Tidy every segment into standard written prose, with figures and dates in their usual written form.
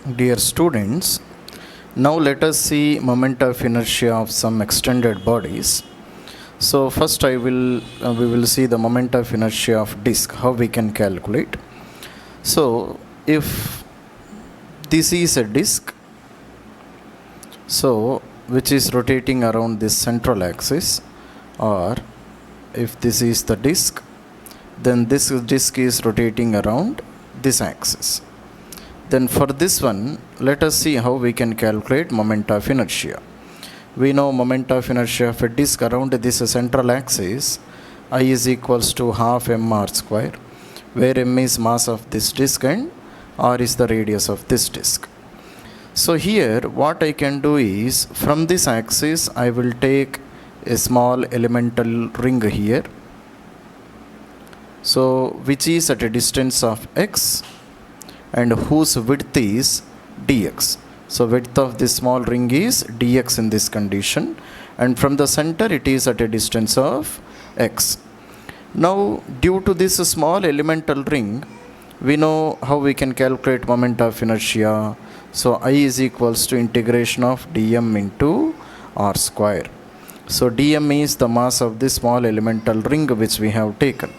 Dear students, now let us see moment of inertia of some extended bodies. So first we will see the moment of inertia of disk, how we can calculate. So if this is a disk, so which is rotating around this central axis, or if this is the disk, then this disk is rotating around this axis. Then for this one, let us see how we can calculate moment of inertia. We know moment of inertia of a disk around this central axis, I is equals to half mr square, where m is mass of this disk and r is the radius of this disk. So here what I can do is, from this axis I will take a small elemental ring here, so which is at a distance of x and whose width is dx. So width of this small ring is dx in this condition, and from the center it is at a distance of x. Now due to this small elemental ring, we know how we can calculate moment of inertia. So I is equals to integration of dm into r square. So dm is the mass of this small elemental ring which we have taken.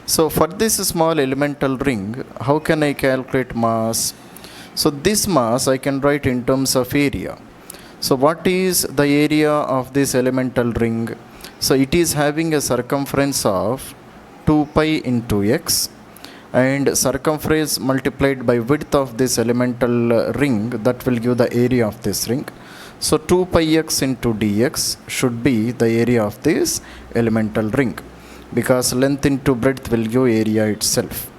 So for this small elemental ring, how can I calculate mass? So this mass I can write in terms of area. So what is the area of this elemental ring? So it is having a circumference of 2 pi into x, and circumference multiplied by width of this elemental ring, that will give the area of this ring. So 2 pi x into dx should be the area of this elemental ring, because length into breadth will give area itself.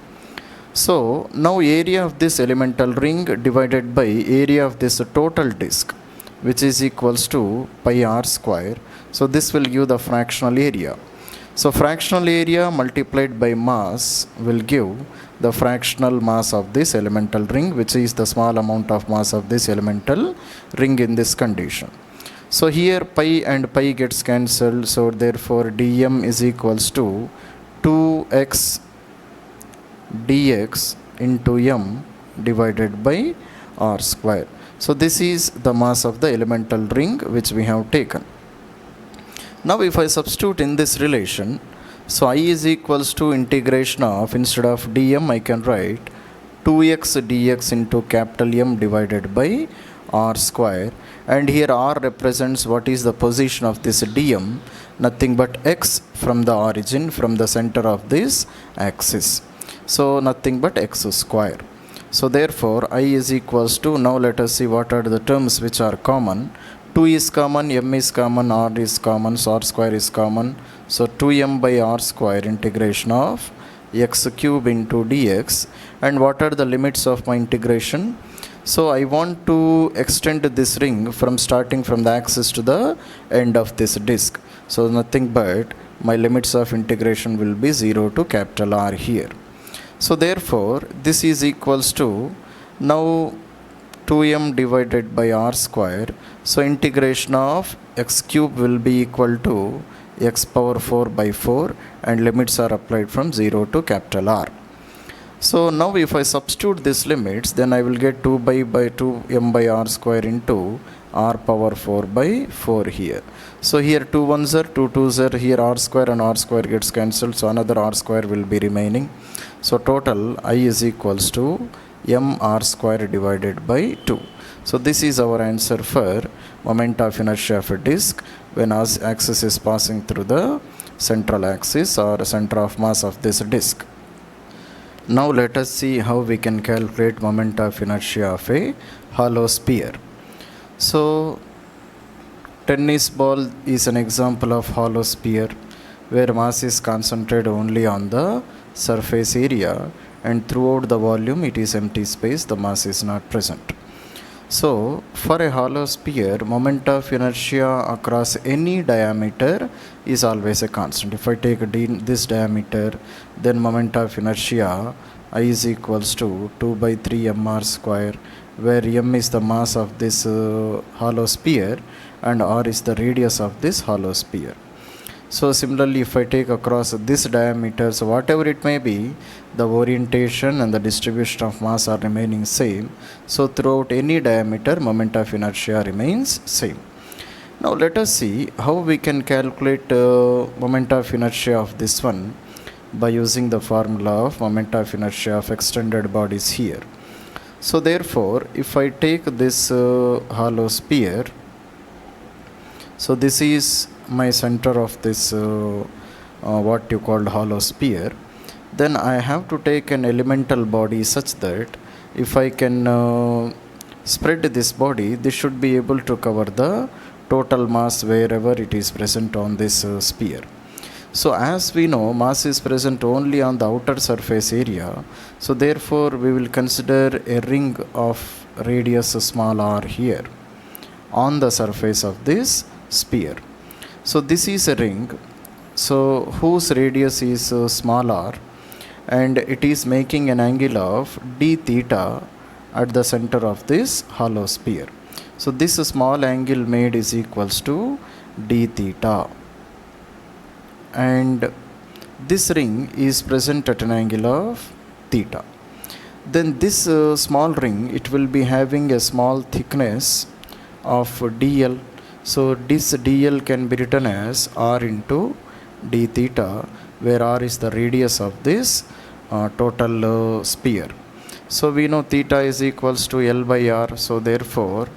So now area of this elemental ring divided by area of this total disk, which is equals to pi r square. So this will give the fractional area. So fractional area multiplied by mass will give the fractional mass of this elemental ring, which is the small amount of mass of this elemental ring in this condition. So here pi and pi gets cancelled, so therefore dm is equals to 2x dx into m divided by r square. So this is the mass of the elemental ring which we have taken. Now if I substitute in this relation, so I is equals to integration of, instead of dm I can write 2x dx into capital M divided by r square, and here r represents what is the position of this dm, nothing but x from the origin, from the center of this axis. So nothing but x square. So therefore I is equals to, now let us see what are the terms which are common. 2 is common, m is common, r is common, so r square is common. So 2m by r square integration of x cube into dx. And what are the limits of my integration? So I want to extend this ring from starting from the axis to the end of this disk. So nothing but my limits of integration will be 0 to capital R here. So therefore this is equals to, now 2m divided by r square. So integration of x cube will be equal to x power 4 by 4, and limits are applied from 0 to capital R. So now if I substitute these limits, then I will get 2 by 2m by r square into r power 4 by 4 here. So here 2 1s are 2 2s are, here r square and r square gets cancelled, so another r square will be remaining. So total I is equals to m r square divided by 2. So this is our answer for moment of inertia of a disk when our axis is passing through the central axis or center of mass of this disk. Now let us see how we can calculate moment of inertia of a hollow sphere. So tennis ball is an example of hollow sphere, where mass is concentrated only on the surface area, and throughout the volume it is empty space, the mass is not present. So for a hollow sphere, moment of inertia across any diameter is always a constant. If I take this diameter, then moment of inertia I is equals to 2 by 3 mr square, where m is the mass of this hollow sphere and r is the radius of this hollow sphere. So similarly, if I take across this diameter, so whatever it may be, the orientation and the distribution of mass are remaining same. So throughout any diameter, moment of inertia remains same. Now let us see how we can calculate moment of inertia of this one by using the formula of moment of inertia of extended bodies here. So therefore, if I take this hollow sphere, so this is my center of this what you called hollow sphere, then I have to take an elemental body such that if I can spread this body, this should be able to cover the total mass wherever it is present on this sphere. So as we know, mass is present only on the outer surface area, so therefore we will consider a ring of radius small r here on the surface of this sphere. So this is a ring, so whose radius is small r, and it is making an angle of d theta at the center of this hollow sphere. So this small angle made is equals to d theta, and this ring is present at an angle of theta. Then this small ring, it will be having a small thickness of dl. So this dl can be written as r into d theta, where r is the radius of this total sphere. So we know theta is equals to L by r, so therefore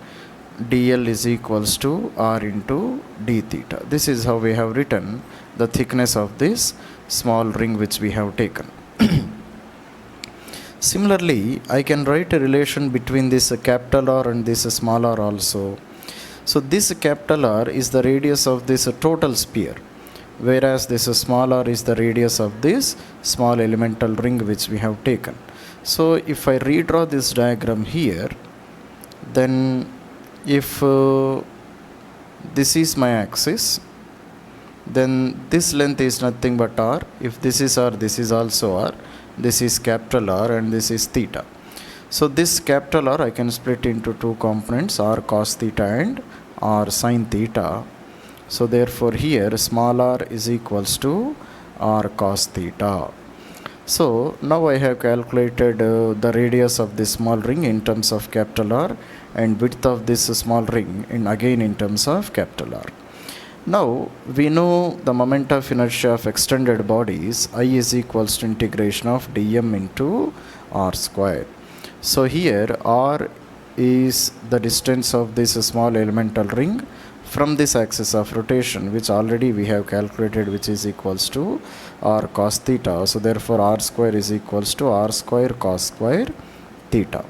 dl is equals to r into d theta. This is how we have written the thickness of this small ring which we have taken. Similarly, I can write a relation between this capital R and this small r also. So this capital R is the radius of this total sphere, whereas this small r is the radius of this small elemental ring which we have taken. So if I redraw this diagram here, then if this is my axis, then this length is nothing but r. If this is r, this is also r. This is capital R and this is theta. So this capital R I can split into two components, r cos theta and r sin theta. So therefore here small r is equals to r cos theta. So now I have calculated the radius of this small ring in terms of capital R and width of this small ring again in terms of capital R. Now we know the moment of inertia of extended bodies, I is equals to integration of dm into r square. So here r is the distance of this small elemental ring from this axis of rotation, which already we have calculated, which is equals to r cos theta. So therefore r square is equals to r square cos square theta.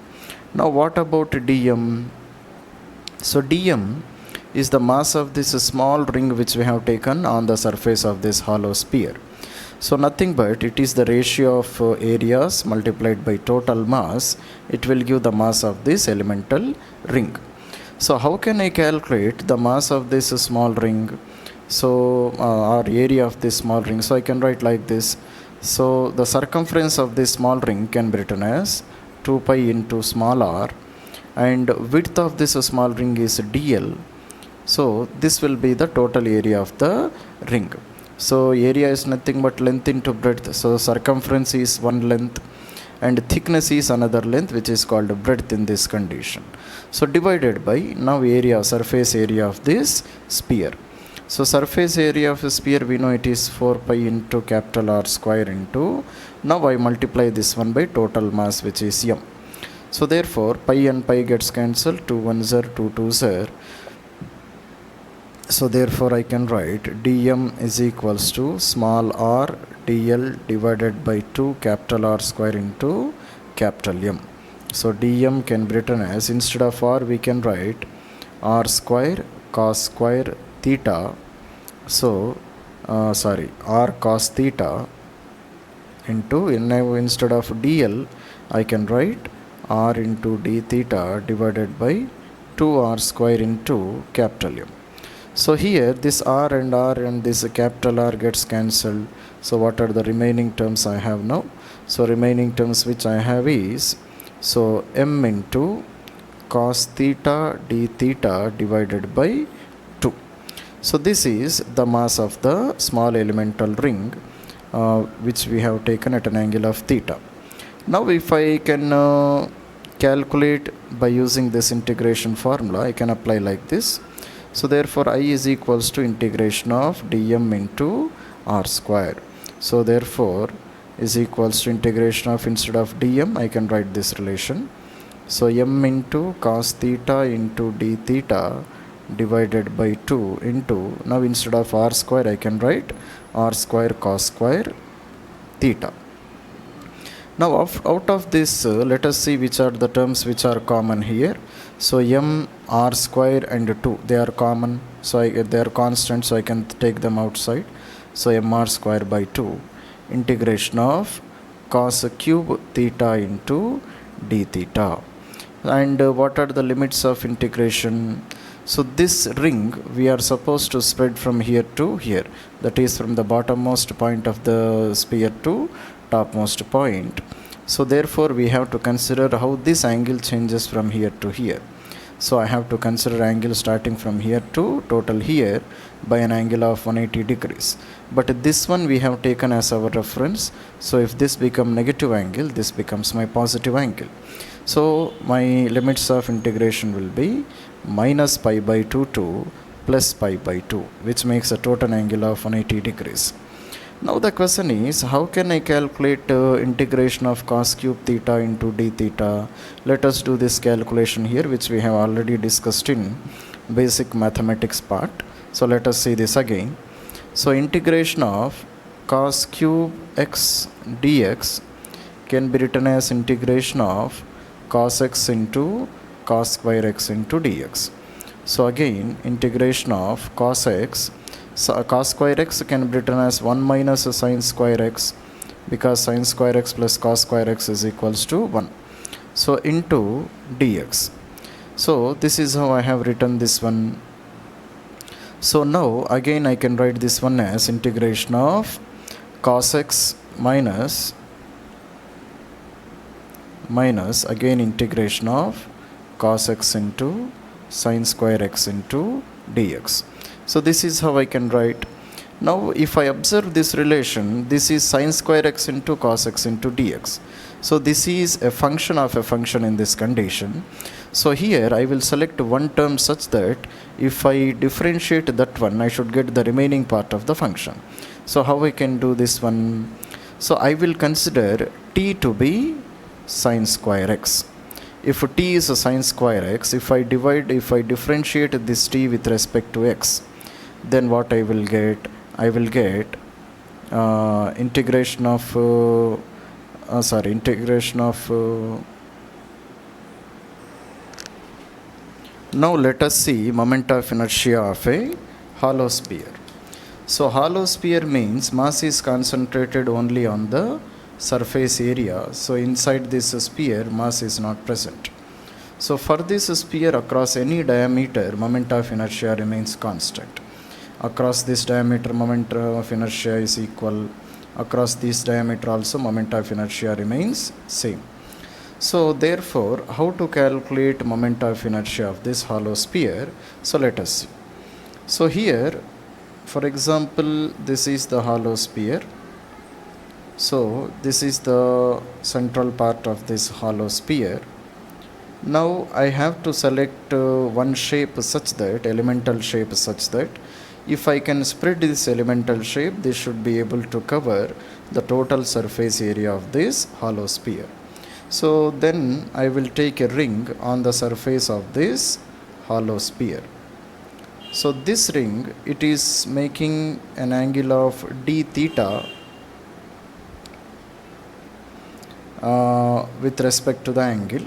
Now what about dm? So dm is the mass of this small ring which we have taken on the surface of this hollow sphere. So nothing but it is the ratio of areas multiplied by total mass. It will give the mass of this elemental ring. So how can I calculate the mass of this small ring? So or area of this small ring. So I can write like this. So the circumference of this small ring can be written as 2 pi into small r, and width of this small ring is dl. So this will be the total area of the ring. So area is nothing but length into breadth. So circumference is one length and thickness is another length, which is called breadth in this condition. So divided by now area, surface area of this sphere. So surface area of a sphere, we know it is 4 pi into capital R square into, now I multiply this one by total mass, which is m. So therefore pi and pi gets cancelled, 2 1s are 2 2s are. So therefore I can write dm is equals to small r dl divided by 2 capital R square into capital M. So dm can be written as, instead of r we can write r square cos square theta. So r cos theta into, now instead of dl I can write r into d theta divided by 2r square into capital M. So here this r and this capital R gets cancelled. So what are the remaining terms I have now? So remaining terms which I have is, so m into cos theta d theta divided by 2. So this is the mass of the small elemental ring which we have taken at an angle of theta. Now if I can calculate by using this integration formula, I can apply like this. So therefore I is equals to integration of dm into r square. So therefore is equals to integration of, instead of dm I can write this relation. So m into cos theta into d theta divided by 2 into, now instead of r square I can write r square cos square theta. Now out of this let us see which are the terms which are common here. So m r square and 2, they are common, so they are constant, so I can take them outside. So m r square by 2 integration of cos cube theta into d theta. And what are the limits of integration? So this ring we are supposed to spread from here to here, that is from the bottommost point of the sphere to topmost point. So therefore we have to consider how this angle changes from here to here. So I have to consider angle starting from here to total here by an angle of 180 degrees. But this one we have taken as our reference. So if this becomes negative angle, this becomes my positive angle. So my limits of integration will be minus pi by 2 to plus pi by 2, which makes a total angle of 180 degrees. Now the question is, how can I calculate integration of cos cube theta into d theta? Let us do this calculation here, which we have already discussed in basic mathematics part. So let us see this again. So integration of cos cube x dx can be written as integration of cos x into cos square x into dx. So again, integration of cos x, so cos square x can be written as 1 minus sin square x, because sin square x plus cos square x is equals to 1. So into dx. So this is how I have written this one. So now again I can write this one as integration of cos x minus again integration of cos x into sin square x into dx. So this is how I can write. Now if I observe this relation, this is sin square x into cos x into dx. So this is a function of a function in this condition. So here I will select one term such that if I differentiate that one, I should get the remaining part of the function. So how I can do this one? So I will consider t to be sin square x. If t is a sin square x, if I differentiate this t with respect to x, then what I will get? I will get integration of now let us see moment of inertia of a hollow sphere. So hollow sphere means mass is concentrated only on the surface area. So inside this sphere mass is not present. So for this sphere across any diameter, moment of inertia remains constant. Across this diameter moment of inertia is equal. Across this diameter also moment of inertia remains same. So therefore how to calculate moment of inertia of this hollow sphere? So let us see. So here for example this is the hollow sphere. So this is the central part of this hollow sphere. Now I have to select one shape such that, elemental shape such that, if I can spread this elemental shape, this should be able to cover the total surface area of this hollow sphere. So then I will take a ring on the surface of this hollow sphere. So this ring, it is making an angle of d theta with respect to the angle.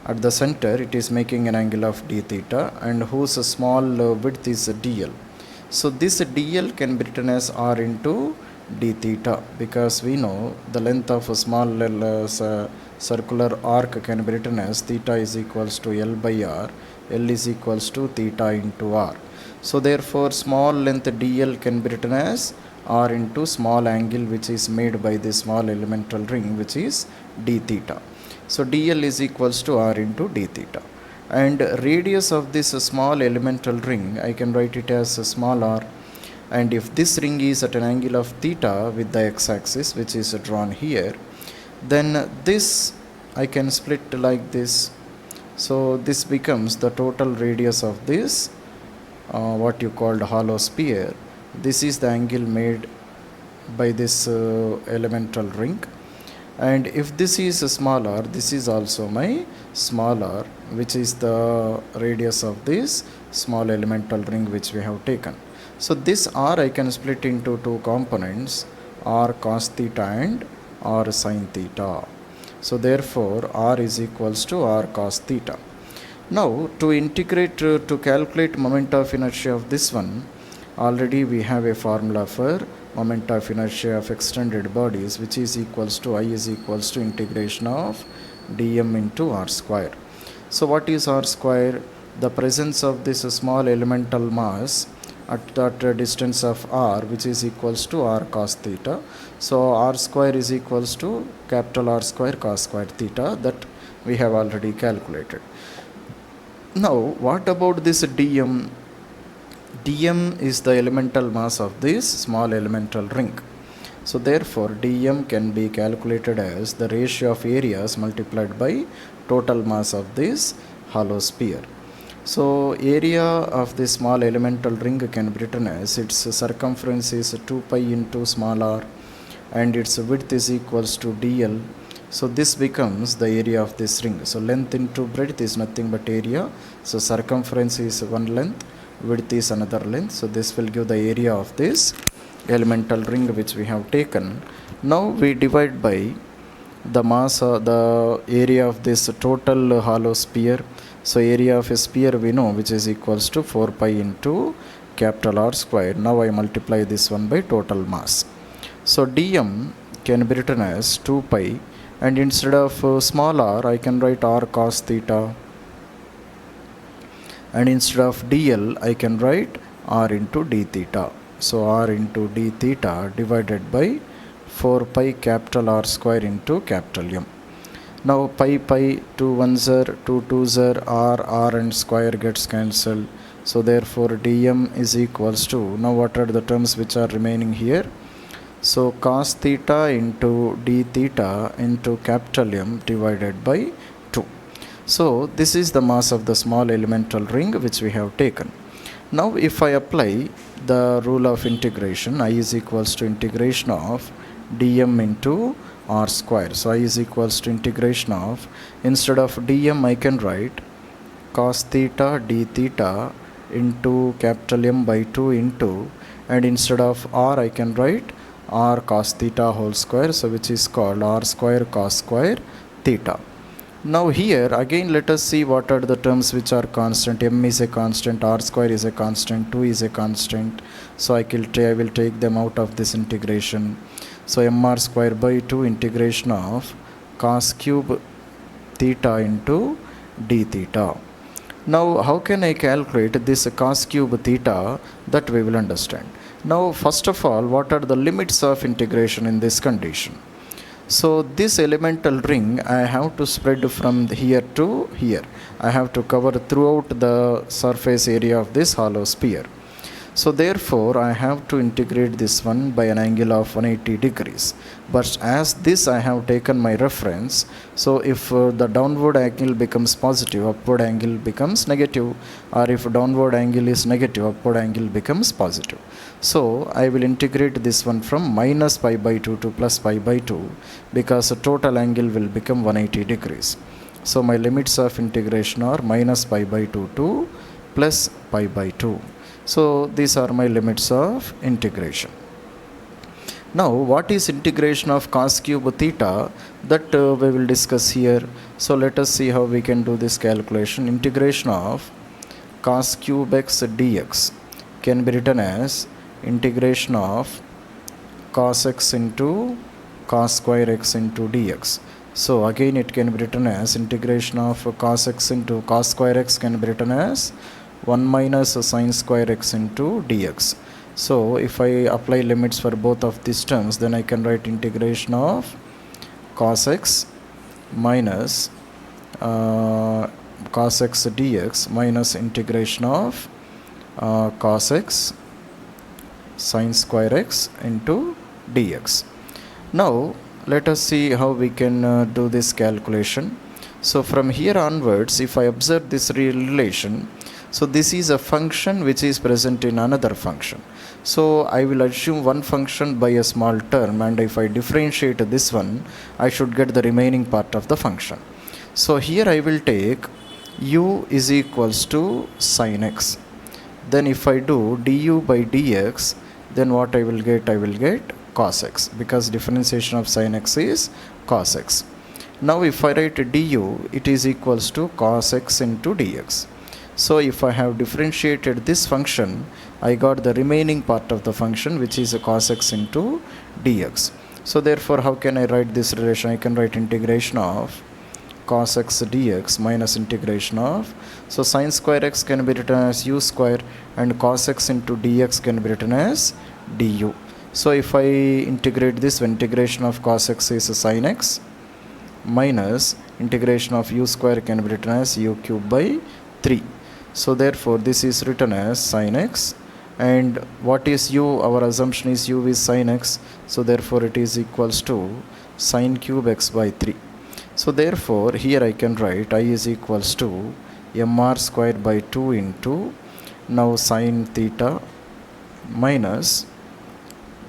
At the center it is making an angle of d theta, and whose small width is dl. So this dl can be written as r into d theta, because we know the length of a small circular arc can be written as theta is equals to l by r, l is equals to theta into r. So therefore small length dl can be written as r into small angle which is made by this small elemental ring, which is d theta. So dl is equals to r into d theta. and radius of this small elemental ring, I can write it as a small r. And if this ring is at an angle of theta with the x-axis, which is drawn here, then this I can split like this. So this becomes the total radius of this what you called hollow sphere. This is the angle made by this elemental ring. And if this is smaller, this is also my smaller, which is the radius of this small elemental ring which we have taken. So this r I can split into two components, r cos theta and r sin theta. So therefore r is equals to r cos theta. Now to integrate, to calculate moment of inertia of this one, already we have a formula for moment of inertia of extended bodies, which is equals to I is equals to integration of dm into r square. So what is r square? The presence of this small elemental mass at that distance of r, which is equals to r cos theta. So r square is equals to capital R square cos square theta, that we have already calculated. Now what about this dm? Dm is the elemental mass of this small elemental ring. So therefore dm can be calculated as the ratio of areas multiplied by total mass of this hollow sphere. So area of this small elemental ring can be written as its circumference is 2 pi into small r and its width is equals to dl. So this becomes the area of this ring. So length into breadth is nothing but area. So circumference is one length, width is another length. So this will give the area of this elemental ring which we have taken. Now we divide by the mass, the area of this total hollow sphere. So area of a sphere we know, which is equals to 4 pi into capital R square. Now I multiply this one by total mass. So dm can be written as 2 pi, and instead of small r I can write r cos theta, and instead of dl I can write r into d theta. So r into d theta divided by 4 pi capital R square into capital M. Now pi 2 ones are 2 2s are r and square gets cancelled. So therefore dm is equals to, now what are the terms which are remaining here? So cos theta into d theta into capital M divided by 2. So this is the mass of the small elemental ring which we have taken. Now if I apply the rule of integration, I is equals to integration of dm into r square. So I is equals to integration of, instead of dm I can write cos theta d theta into capital M by 2 into, and instead of r I can write r cos theta whole square, so which is called r square cos square theta. Now here again let us see what are the terms which are constant. M is a constant, r square is a constant, 2 is a constant. So I will take them out of this integration. So mr square by 2 integration of cos cube theta into d theta. Now how can I calculate this cos cube theta? That we will understand. Now first of all, what are the limits of integration in this condition? So this elemental ring I have to spread from here to here. I have to cover throughout the surface area of this hollow sphere. So therefore I have to integrate this one by an angle of 180 degrees. But as this I have taken my reference, so if the downward angle becomes positive, upward angle becomes negative, or if downward angle is negative, upward angle becomes positive. So I will integrate this one from minus pi by 2 to plus pi by 2, because the total angle will become 180 degrees. So my limits of integration are minus pi by 2 to plus pi by 2. So these are my limits of integration. Now what is integration of cos cube theta? That we will discuss here. So let us see how we can do this calculation. Integration of cos cube x dx can be written as integration of cos x into cos square x into dx. So again it can be written as integration of cos x into cos square x can be written as 1 minus sin square x into dx. So if I apply limits for both of these terms, then I can write integration of cos x minus cos x dx minus integration of cos x sin square x into dx. Now let us see how we can do this calculation. So from here onwards, if I observe this relation, so this is a function which is present in another function. So I will assume one function by a small term, and if I differentiate this one, I should get the remaining part of the function. So here I will take u is equals to sin x. Then if I do du by dx, then what I will get? I will get cos x, because differentiation of sin x is cos x. Now if I write du, it is equals to cos x into dx. So if I have differentiated this function, I got the remaining part of the function, which is a cos x into dx. So therefore, how can I write this relation? I can write integration of cos x dx minus integration of, so sin square x can be written as u square, and cos x into dx can be written as du. So if I integrate this, integration of cos x is sin x minus integration of u square can be written as u cube by 3. So therefore this is written as sin x, and what is u? Our assumption is u is sin x, so therefore it is equals to sin cube x by 3. So therefore here I can write I is equals to mr square by 2 into now sin theta minus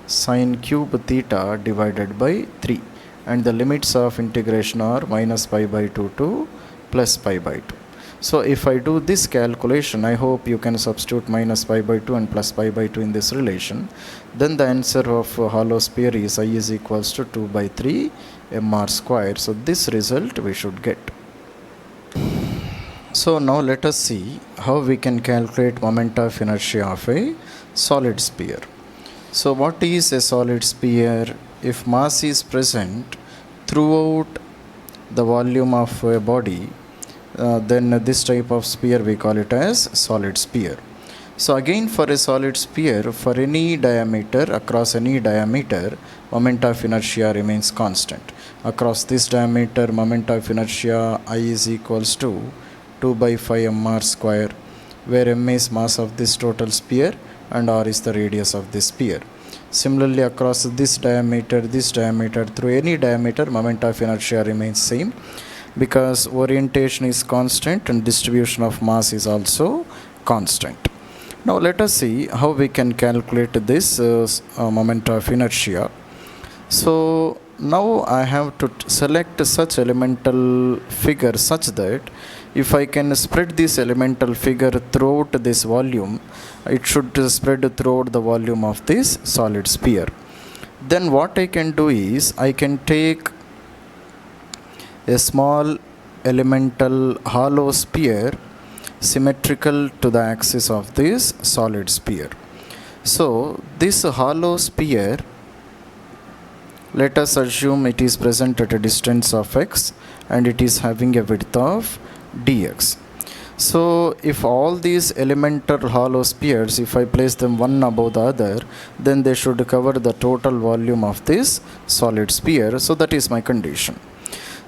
sin cube theta divided by 3, and the limits of integration are minus pi by 2 to plus pi by 2. So if I do this calculation, I hope you can substitute minus pi by 2 and plus pi by 2 in this relation. Then the answer of hollow sphere is I is equals to 2 by 3 mr square. So this result we should get. So now let us see how we can calculate moment of inertia of a solid sphere. So what is a solid sphere? If mass is present throughout the volume of a body, then this type of sphere we call it as solid sphere. So again, for a solid sphere, for any diameter, across any diameter, moment of inertia remains constant. Across this diameter, moment of inertia I is equals to 2 by 5 mr square, where m is mass of this total sphere and r is the radius of this sphere. Similarly, across this diameter, through any diameter, moment of inertia remains same, because orientation is constant and distribution of mass is also constant. Now let us see how we can calculate this moment of inertia. So now I have to select such elemental figure such that if I can spread this elemental figure throughout this volume, it should spread throughout the volume of this solid sphere. Then what I can do is I can take a small elemental hollow sphere symmetrical to the axis of this solid sphere. So this hollow sphere, let us assume it is present at a distance of x and it is having a width of dx. So if all these elemental hollow spheres, if I place them one above the other, then they should cover the total volume of this solid sphere. So that is my condition.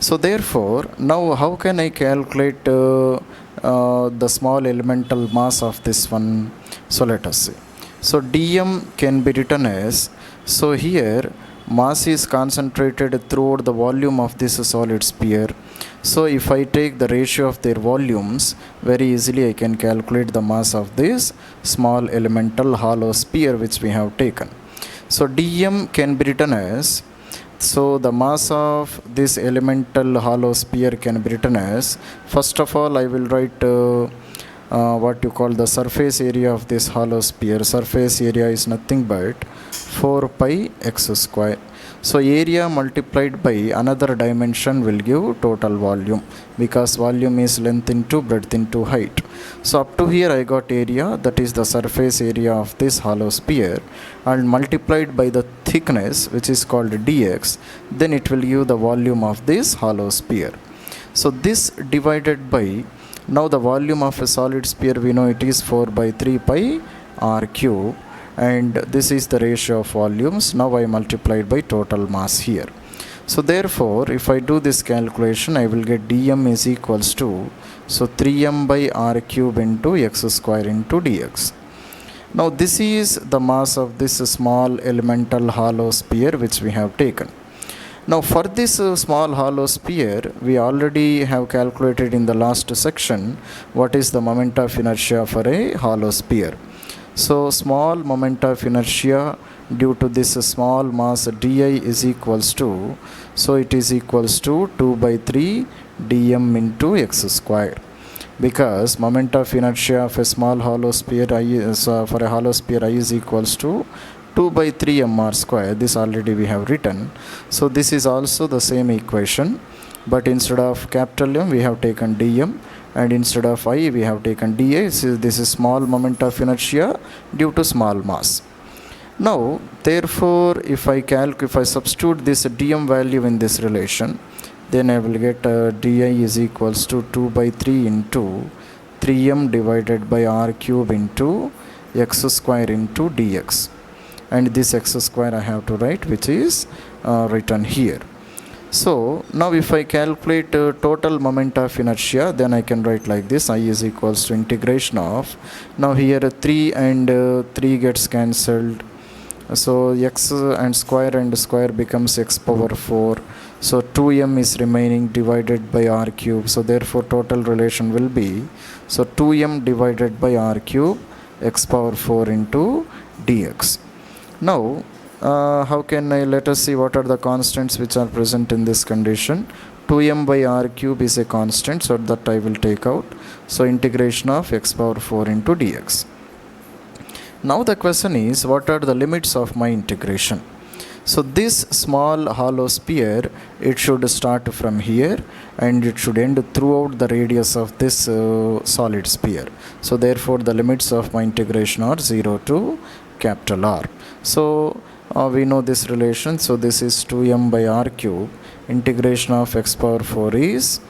So therefore, now how can I calculate the small elemental mass of this one? So let us see. So dm can be written as, so here mass is concentrated throughout the volume of this solid sphere. So if I take the ratio of their volumes, very easily I can calculate the mass of this small elemental hollow sphere which we have taken. So dm can be written as, so the mass of this elemental hollow sphere can be written as, first of all I will write what you call the surface area of this hollow sphere. Surface area is nothing but 4 pi x square. So area multiplied by another dimension will give total volume, because volume is length into breadth into height. So up to here I got area, that is the surface area of this hollow sphere, and multiplied by the thickness which is called dx, then it will give the volume of this hollow sphere. So this divided by, now the volume of a solid sphere we know it is 4 by 3 pi r cube, and this is the ratio of volumes. Now I multiplied by total mass here. So therefore, if I do this calculation, I will get dm is equals to, so 3m by r cube into x square into dx. Now this is the mass of this small elemental hollow sphere which we have taken. Now for this small hollow sphere, we already have calculated in the last section what is the moment of inertia for a hollow sphere. So small moment of inertia due to this small mass di is equals to, so it is equals to 2 by 3 dm into x square, because moment of inertia of a small hollow sphere I is, for a hollow sphere I is equals to 2 by 3 mr square. This already we have written. So this is also the same equation, but instead of capital M we have taken dm, and instead of I we have taken dA. This is small moment of inertia due to small mass. Now therefore, if I substitute this dm value in this relation, then I will get di is equals to 2 by 3 into 3m divided by r cube into x square into dx. And this x square I have to write, which is written here. So now if I calculate total moment of inertia, then I can write like this: I is equals to integration of, now here 3 and 3 gets cancelled, so x and square becomes x power 4, so 2m is remaining divided by r cube. So therefore total relation will be, so 2m divided by r cube x power 4 into dx. Now how can I, let us see what are the constants which are present in this condition. 2m by r cube is a constant, so that I will take out. So integration of x power 4 into dx. Now the question is, what are the limits of my integration? So this small hollow sphere, it should start from here and it should end throughout the radius of this solid sphere. So therefore the limits of my integration are 0 to capital R. So we know this relation. So this is 2m by r cube. Integration of x power 4 is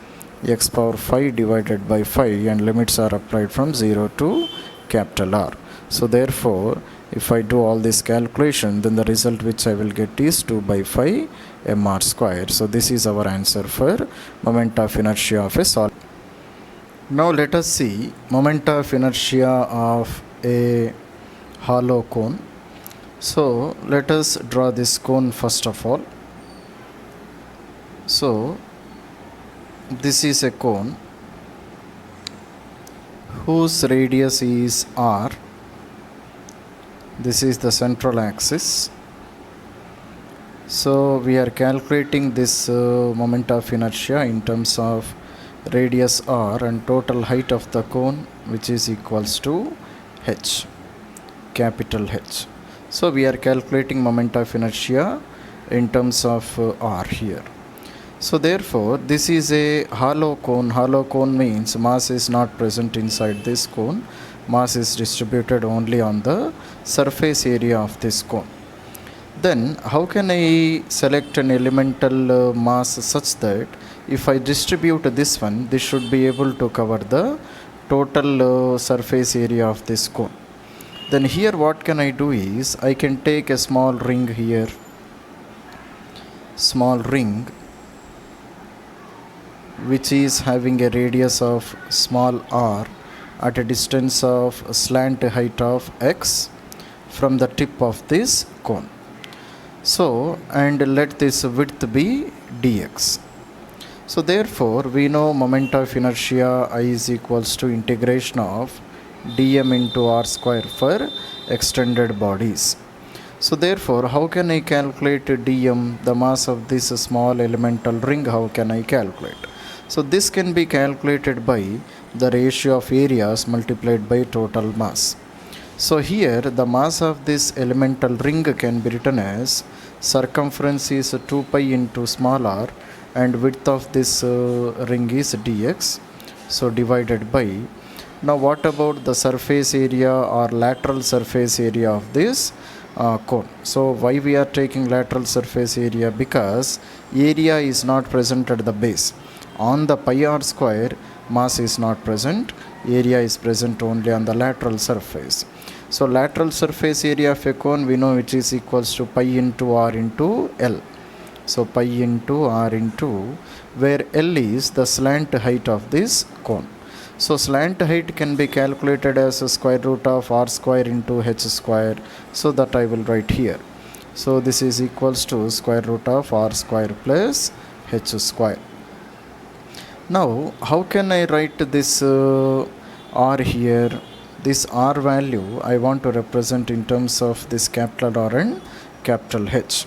x power 5 divided by 5, and limits are applied from 0 to capital R. So therefore, if I do all this calculation, then the result which I will get is 2 by 5 mr square. So this is our answer for moment of inertia of a solid. Now let us see moment of inertia of a hollow cone. So let us draw this cone first of all. So this is a cone whose radius is r. This is the central axis. So we are calculating this moment of inertia in terms of radius r and total height of the cone, which is equals to h, capital H. So we are calculating moment of inertia in terms of r here. So therefore this is a hollow cone. Hollow cone means mass is not present inside this cone. Mass is distributed only on the surface area of this cone. Then how can I select an elemental mass such that if I distribute this one, this should be able to cover the total surface area of this cone. Then here what can I do is, I can take a small ring here, small ring which is having a radius of small r at a distance of slant height of x from the tip of this cone. So, and let this width be dx. So therefore we know moment of inertia I is equals to integration of dm into r square for extended bodies. So therefore how can I calculate dm, the mass of this small elemental ring? How can I calculate? So this can be calculated by the ratio of areas multiplied by total mass. So here the mass of this elemental ring can be written as circumference is 2 pi into small r and width of this ring is dx. So divided by, now what about the surface area or lateral surface area of this cone? So why we are taking lateral surface area? Because area is not present at the base. On the pi r square, mass is not present, area is present only on the lateral surface. So lateral surface area of a cone we know which is equals to pi into r into L. So pi into r into, where L is the slant height of this cone. So slant height can be calculated as a square root of r square into h square. So that I will write here. So this is equals to square root of r square plus h square. Now how can I write this r here? This r value I want to represent in terms of this capital R and capital H.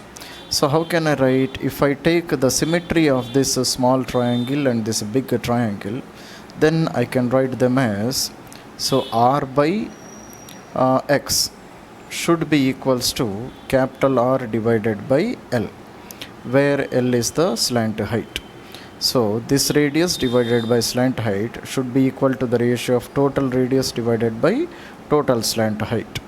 So how can I write? If I take the symmetry of this small triangle and this big triangle, then I can write them as, so r by x should be equals to capital R divided by L, where L is the slant height. So this radius divided by slant height should be equal to the ratio of total radius divided by total slant height.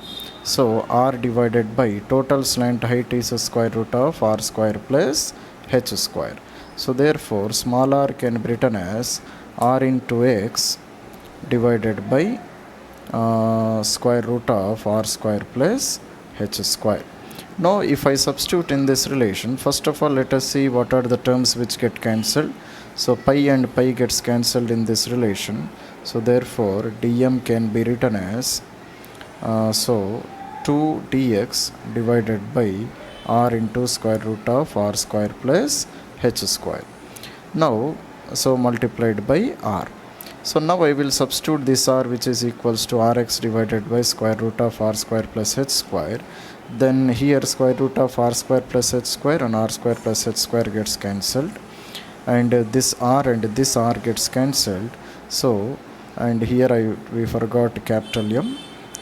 So r divided by total slant height is a square root of r square plus h square. So therefore small r can be written as r into x divided by square root of r square plus h square. Now if I substitute in this relation, first of all let us see what are the terms which get cancelled. So pi and pi gets cancelled in this relation. So therefore dm can be written as 2 dx divided by r into square root of r square plus h square. Now so multiplied by r. So now I will substitute this r, which is equals to rx divided by square root of r square plus h square. Then here square root of r square plus h square and r square plus h square gets cancelled, and this r and this r gets cancelled. So and here we forgot capital M,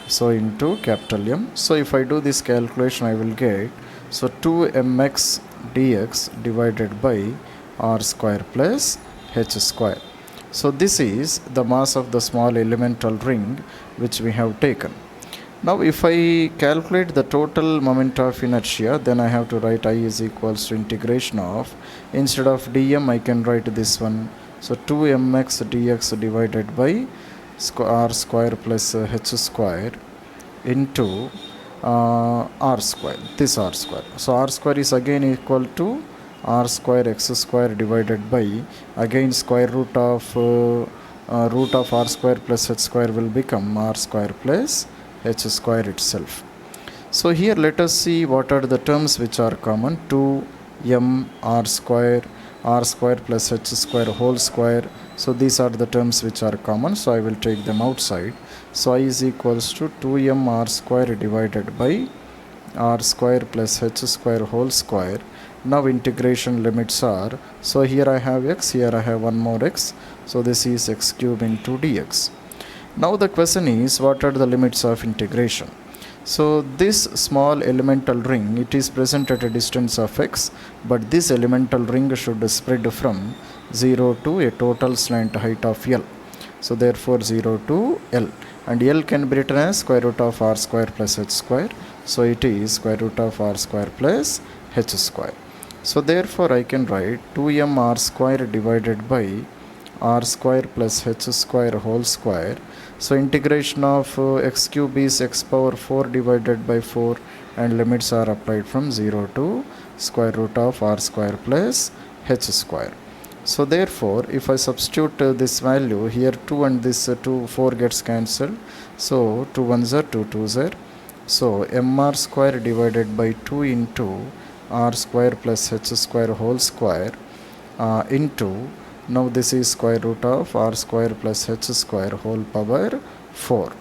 so into capital M. So if I do this calculation, I will get, so 2mx dx divided by r square plus h square. So this is the mass of the small elemental ring which we have taken. Now if I calculate the total moment of inertia, then I have to write I is equals to integration of, instead of dm I can write this one, so 2mx dx divided by r square plus h square into r square, this r square. So r square is again equal to r square x square divided by, again square root of r square plus h square will become r square plus h square itself. So here let us see what are the terms which are common. 2m r square plus h square whole square. So these are the terms which are common, so I will take them outside. So I is equals to 2m r square divided by r square plus h square whole square. Now integration limits are, so here I have x, here I have one more x, so this is x cube into dx. Now the question is, what are the limits of integration? So this small elemental ring, it is present at a distance of x, but this elemental ring should spread from 0 to a total slant height of L. So therefore 0 to L, and L can be written as square root of r square plus h square. So it is square root of r square plus h square. So therefore I can write 2m r square divided by r square plus h square whole square. So integration of x cube is x power 4 divided by 4, and limits are applied from 0 to square root of r square plus h square. So therefore if I substitute this value here, 2 and this 2, 4 gets cancelled. So 2 1s are 2 2s are. So mr square divided by 2 into r square plus h square whole square into, now this is square root of r square plus h square whole power 4.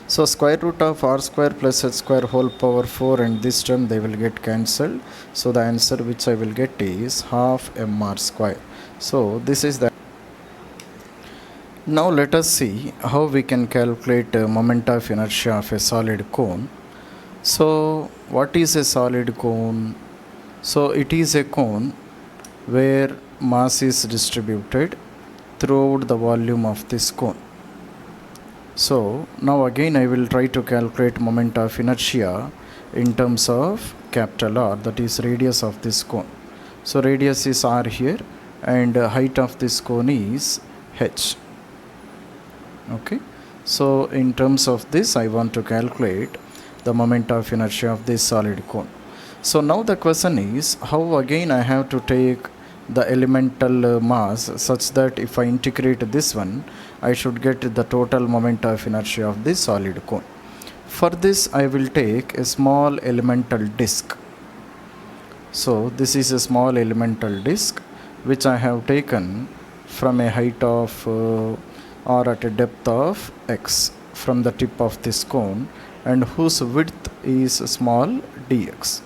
So square root of r square plus h square whole power 4 and this term they will get cancelled. So the answer which I will get is half mr square. So this is the. Now let us see how we can calculate moment of inertia of a solid cone. So what is a solid cone? So it is a cone where mass is distributed throughout the volume of this cone. So now again I will try to calculate moment of inertia in terms of capital R, that is radius of this cone. So radius is r here, and height of this cone is h. Okay, so in terms of this I want to calculate the moment of inertia of this solid cone. So now the question is, how again I have to take the elemental mass such that if I integrate this one, I should get the total moment of inertia of this solid cone. For this I will take a small elemental disk. So this is a small elemental disk which I have taken from a height of or at a depth of x from the tip of this cone, and whose width is small dx.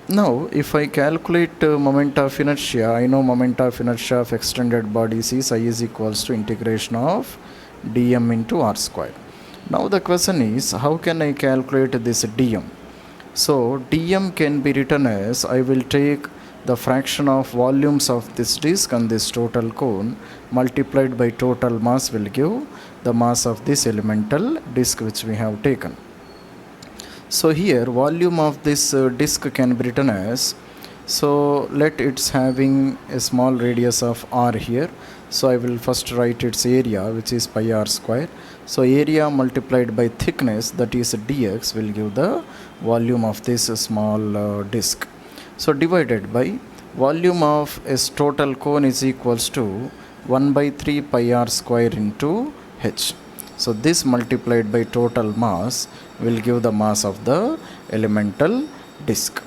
Now if I calculate moment of inertia, I know moment of inertia of extended bodies is I is equals to integration of dm into r square. Now the question is, how can I calculate this dm? So dm can be written as, I will take the fraction of volumes of this disk and this total cone multiplied by total mass will give the mass of this elemental disk which we have taken. So here volume of this disk can be written as, so let it's having a small radius of r here. So I will first write its area, which is pi r square. So area multiplied by thickness, that is dx, will give the volume of this small disk. So divided by volume of a total cone is equals to 1 by 3 pi r square into h. So this multiplied by total mass will give the mass of the elemental disk.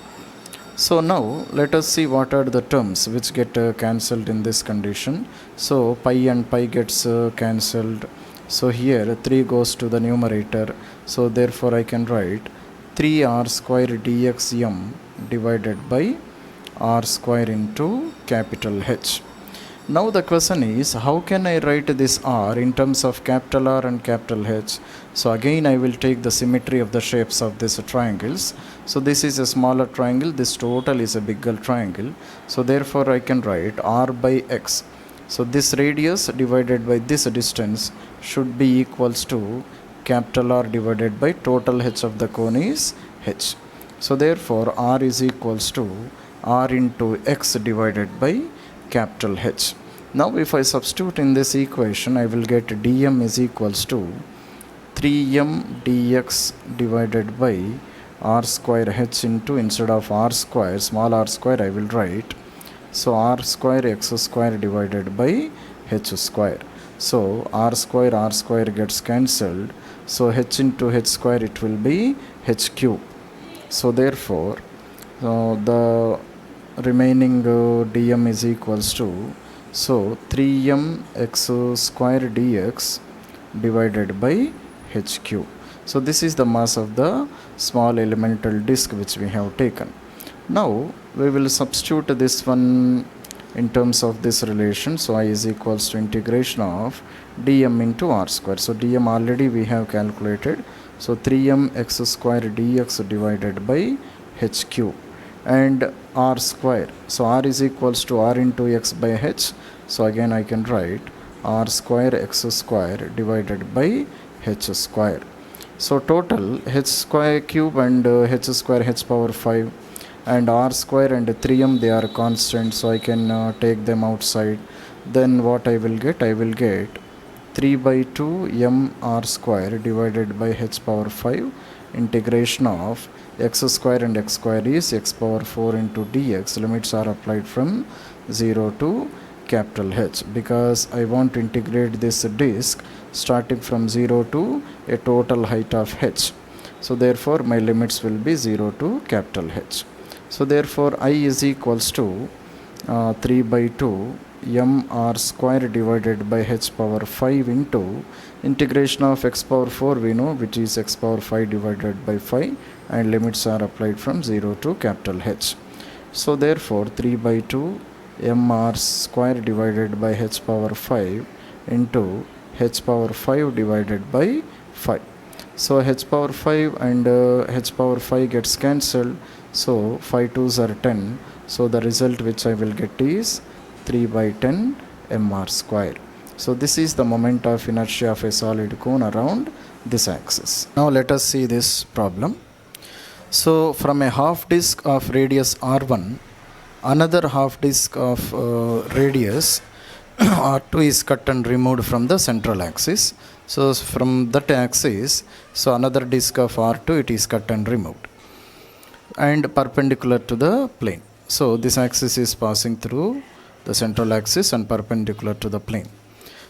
So now let us see what are the terms which get cancelled in this condition. So pi and pi gets cancelled. So here 3 goes to the numerator. So therefore I can write 3r square dxm divided by r square into capital H. Now the question is, how can I write this r in terms of capital R and capital H? So again I will take the symmetry of the shapes of these triangles. So this is a smaller triangle, this total is a bigger triangle. So therefore I can write r by x. So this radius divided by this distance should be equals to capital R divided by total h of the cone is h. So therefore r is equals to r into x divided by capital H. Now if I substitute in this equation, I will get dm is equals to 3m dx divided by r square h into, instead of r square, small r square, I will write, so r square x square divided by h square. So r square gets cancelled. So h into h square, it will be h cube. So therefore the remaining dm is equals to, so 3m x square dx divided by h cube. So this is the mass of the small elemental disk which we have taken. Now we will substitute this one in terms of this relation. So I is equals to integration of dm into r square. So dm already we have calculated. So 3m x square dx divided by h cube, and r square. So r is equals to r into x by h. So again I can write r square x square divided by h square. So total h square cube and h square h power 5, and r square and 3m, they are constant, so I can take them outside. Then what I will get? I will get 3 by 2 m r square divided by h power 5 integration of x square and x square is x power 4 into dx. Limits are applied from 0 to capital H, because I want to integrate this disk starting from 0 to a total height of h. So therefore my limits will be 0 to capital H. So therefore I is equals to 3 by 2 m r square divided by h power 5 into integration of x power 4 we know, which is x power 5 divided by 5, and limits are applied from 0 to capital H. So therefore 3 by 2 m r square divided by h power 5 into h power 5 divided by 5. So h power 5 and h power 5 gets cancelled. So 5 2s are 10. So the result which I will get is 3 by 10 mr square. So this is the moment of inertia of a solid cone around this axis. Now let us see this problem. So from a half disk of radius r1, another half disk of radius r2 is cut and removed from the central axis. So from that axis, so another disk of r2, it is cut and removed. and perpendicular to the plane. So this axis is passing through the central axis and perpendicular to the plane.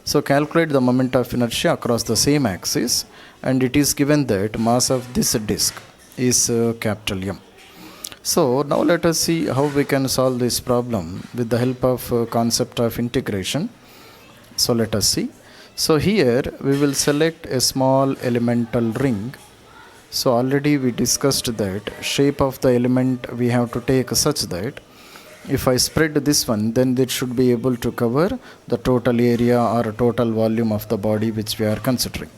So calculate the moment of inertia across the same axis, and it is given that mass of this disk is capital M. So now let us see how we can solve this problem with the help of concept of integration. So let us see. So here we will select a small elemental ring. So already we discussed that shape of the element we have to take such that if I spread this one, then it should be able to cover the total area or total volume of the body which we are considering.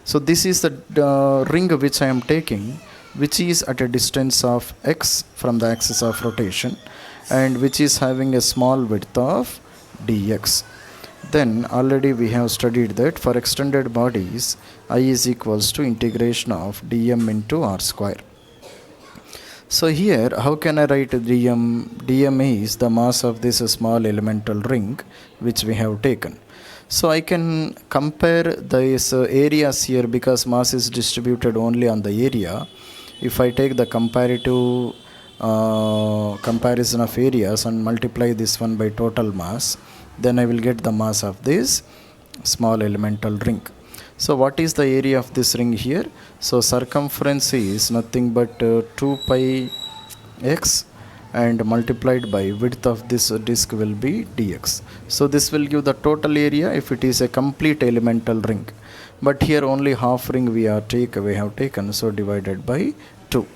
So this is the ring which I am taking, which is at a distance of x from the axis of rotation and which is having a small width of dx. Then already we have studied that for extended bodies I is equals to integration of dm into r square. So here how can I write dm? Dm is the mass of this small elemental ring which we have taken. So I can compare these areas here because mass is distributed only on the area. If I take the comparative comparison of areas and multiply this one by total mass, then I will get the mass of this small elemental ring. So what is the area of this ring here? So circumference is nothing but 2 pi x and multiplied by width of this disk will be dx. So this will give the total area if it is a complete elemental ring. But here only half ring we have taken, so divided by 2.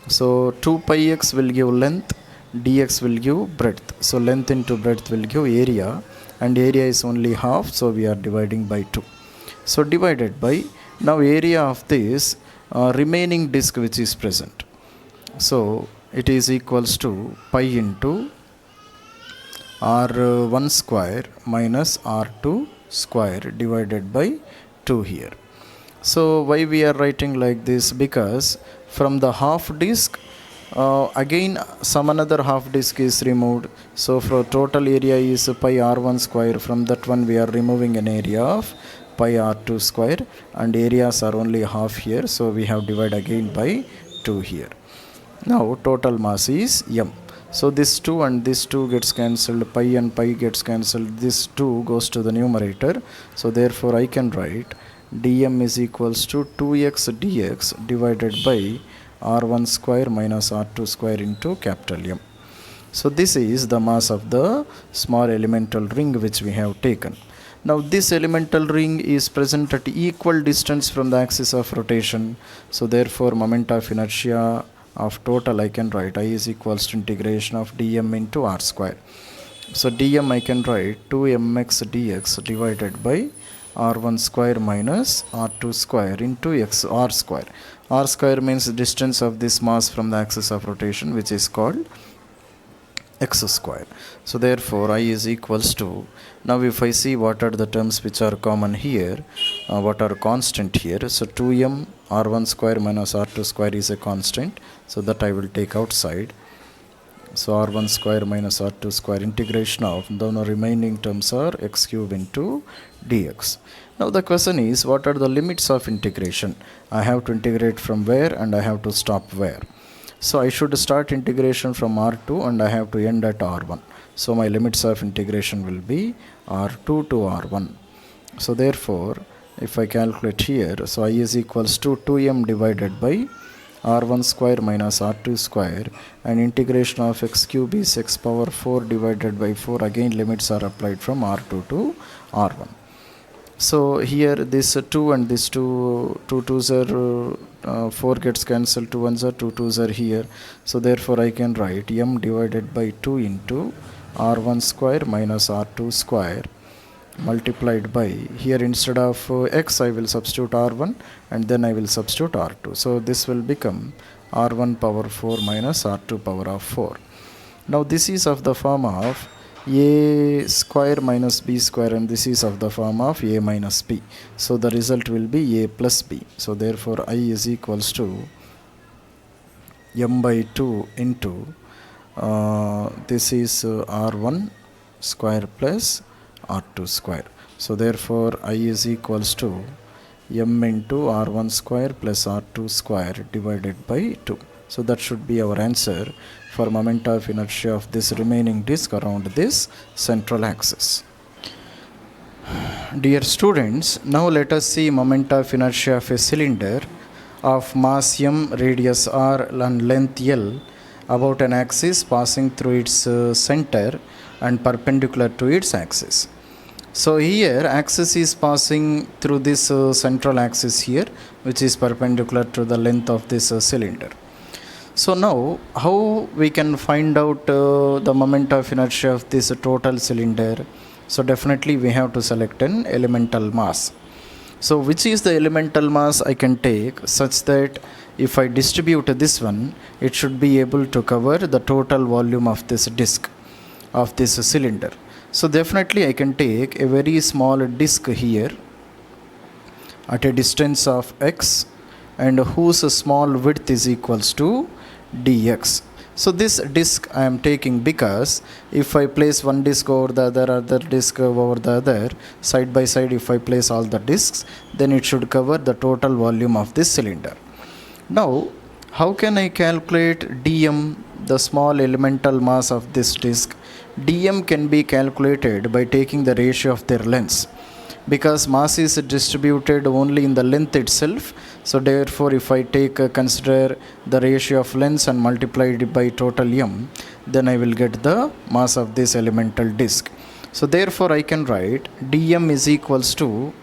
So 2 pi x will give length, dx will give breadth. So length into breadth will give area, and area is only half, so we are dividing by 2. So divided by, now area of this remaining disk which is present. So it is equals to pi into r1 square minus r2 square divided by 2 here. So why we are writing like this? Because from the half disk again some another half disk is removed. So for total area is pi r1 square. From that one we are removing an area of pi r2 square, and areas are only half here, so we have divided again by 2 here. Now total mass is m. So this 2 and this 2 gets cancelled, pi and pi gets cancelled, this 2 goes to the numerator. So therefore I can write dm is equals to 2x dx divided by r1 square minus r2 square into capital M. So this is the mass of the small elemental ring which we have taken. Now this elemental ring is present at equal distance from the axis of rotation. So therefore moment of inertia of total I can write I is equals to integration of dm into r square. So dm I can write 2mx dx divided by r1 square minus r2 square into r square. R square means distance of this mass from the axis of rotation, which is called x square. So therefore I is equals to, now if I see what are the terms which are common here, what are constant here. So 2m r1 square minus r2 square is a constant, so that I will take outside. So r1 square minus r2 square integration of the remaining terms are x cube into dx. Now the question is, what are the limits of integration? I have to integrate from where and I have to stop where? So I should start integration from r2 and I have to end at r1. So my limits of integration will be r2 to r1. So therefore if I calculate here, so I is equals to 2m divided by r1 square minus r2 square, and integration of x cube is x power 4 divided by 4. Again limits are applied from r2 to r1. So here this 2 and this 2 2's are 4 gets cancelled, 2 1's are 2 2's are here. So therefore I can write m divided by 2 into r1 square minus r2 square multiplied by, here instead of x I will substitute r1 and then I will substitute r2. So this will become r1 power 4 minus r2 power of 4. Now this is of the form of a square minus b square, and this is of the form of a minus b. So the result will be a plus b. So therefore I is equals to m by 2 into this is r1 square plus r2 square. So therefore I is equals to m into r1 square plus r2 square divided by 2. So that should be our answer for moment of inertia of this remaining disk around this central axis. Dear students, now let us see moment of inertia of a cylinder of mass m, radius r and length l about an axis passing through its center and perpendicular to its axis. So here axis is passing through this central axis here, which is perpendicular to the length of this cylinder. So now how we can find out the moment of inertia of this total cylinder? So definitely we have to select an elemental mass. So which is the elemental mass I can take such that if I distribute this one, it should be able to cover the total volume of this disk, of this cylinder. So definitely I can take a very small disk here at a distance of x and whose small width is equals to dx. So this disk I am taking because if I place one disk over the other disk over the other, side by side if I place all the disks, then it should cover the total volume of this cylinder. Now how can I calculate dm, the small elemental mass of this disk? Dm can be calculated by taking the ratio of their lengths, because mass is distributed only in the length itself. So therefore if I consider the ratio of lengths and multiply it by total m, then I will get the mass of this elemental disk. So therefore I can write dm is equals to,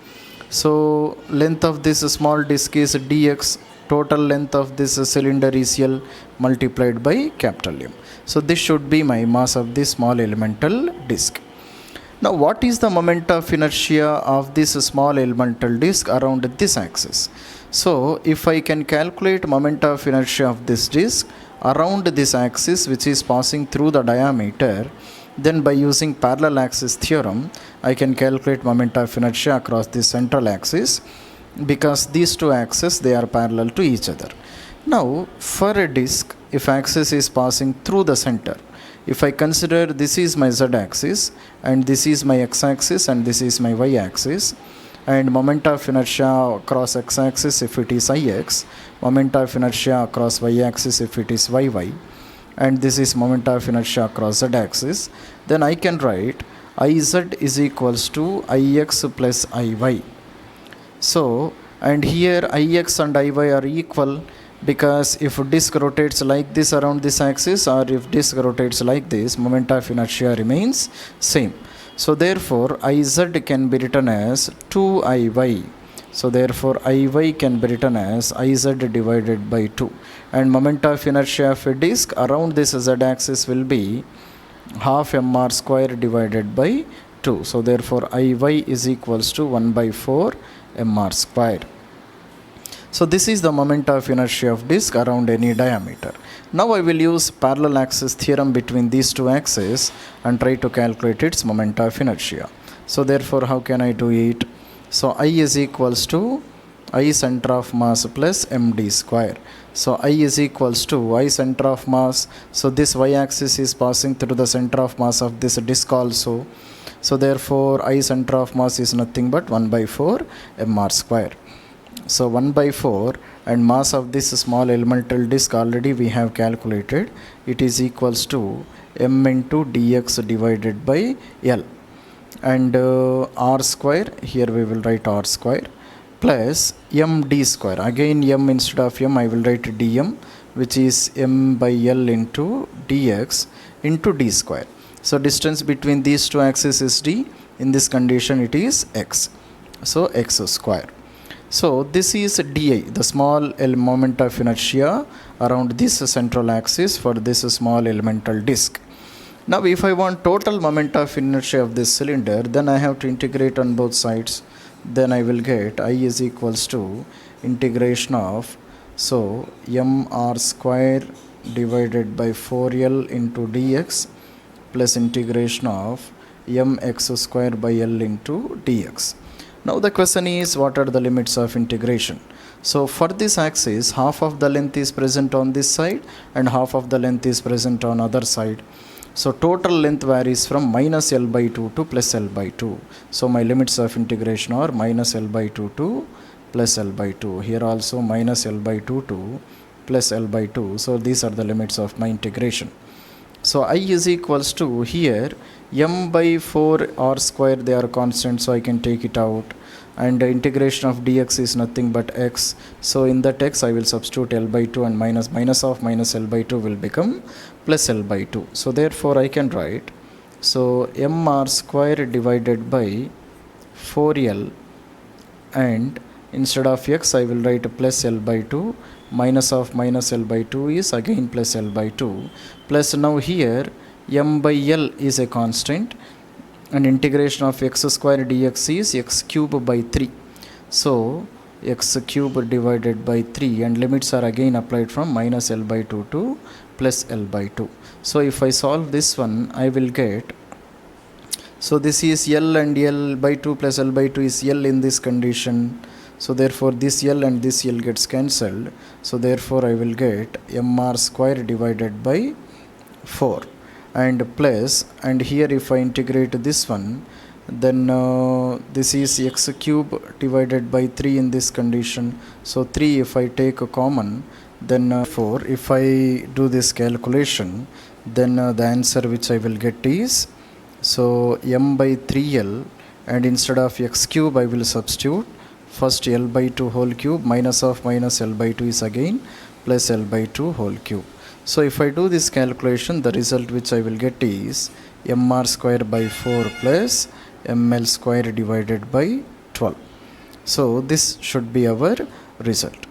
so length of this small disk is dx, total length of this cylinder is L multiplied by capital M. So this should be my mass of this small elemental disk. Now what is the moment of inertia of this small elemental disk around this axis? So if I can calculate moment of inertia of this disk around this axis which is passing through the diameter, then by using parallel axis theorem I can calculate moment of inertia across this central axis, because these two axes they are parallel to each other. Now for a disk, if axis is passing through the center, if I consider this is my z axis and this is my x axis and this is my y axis, and moment of inertia across x axis if it is ix, moment of inertia across y axis if it is yy, and this is moment of inertia across z axis, then I can write iz is equals to ix plus iy. So and here ix and iy are equal, because if disk rotates like this around this axis or if disk rotates like this, moment of inertia remains same. So therefore iz can be written as 2iy. So therefore iy can be written as iz divided by 2, and moment of inertia of a disk around this z axis will be half mr square divided by 2. So therefore iy is equals to 1 by 4 mr square. So this is the moment of inertia of disk around any diameter. Now I will use parallel axis theorem between these two axes and try to calculate its moment of inertia. So therefore how can I do it? So I is equals to I center of mass plus md square. So I is equals to I center of mass. So this y axis is passing through the center of mass of this disk also. So therefore I center of mass is nothing but 1 by 4 mr square. So 1 by 4, and mass of this small elemental disk already we have calculated. It is equals to m into dx divided by L, and r square, here we will write r square, plus md square. Again m instead of m I will write dm, which is m by L into dx into d square. So distance between these two axes is d. In this condition it is x. So x square. So this is di, the small moment of inertia around this central axis for this small elemental disk. Now if I want total moment of inertia of this cylinder, then I have to integrate on both sides. Then I will get I is equals to integration of, so mr square divided by 4L into dx plus integration of mx square by L into dx. Now the question is, what are the limits of integration? So for this axis, half of the length is present on this side and half of the length is present on other side. So total length varies from minus L by 2 to plus L by 2. So my limits of integration are minus L by 2 to plus L by 2. Here also minus L by 2 to plus L by 2. So these are the limits of my integration. So I is equals to, here m by 4 r square, they are constant, so I can take it out, and the integration of dx is nothing but x. So in that x I will substitute L by 2, and minus of minus L by 2 will become plus L by 2. So therefore I can write, so m r square divided by 4L, and instead of x I will write plus L by 2, minus of minus L by 2 is again plus L by 2, plus now here m by L is a constant, and integration of x square dx is x cube by 3. So x cube divided by 3, and limits are again applied from minus L by 2 to plus L by 2. So if I solve this one, I will get, so this is L, and L by 2 plus L by 2 is L in this condition. So therefore this L and this L gets cancelled. So therefore I will get mr square divided by 4, and plus, and here if I integrate this one, then this is x cube divided by 3 in this condition. So 3 if I take a common, then 4. If I do this calculation, then the answer which I will get is, so m by 3L, and instead of x cube I will substitute first L by 2 whole cube, minus of minus L by 2 is again plus L by 2 whole cube. So if I do this calculation, the result which I will get is mr square by 4 plus ml square divided by 12. So this should be our result.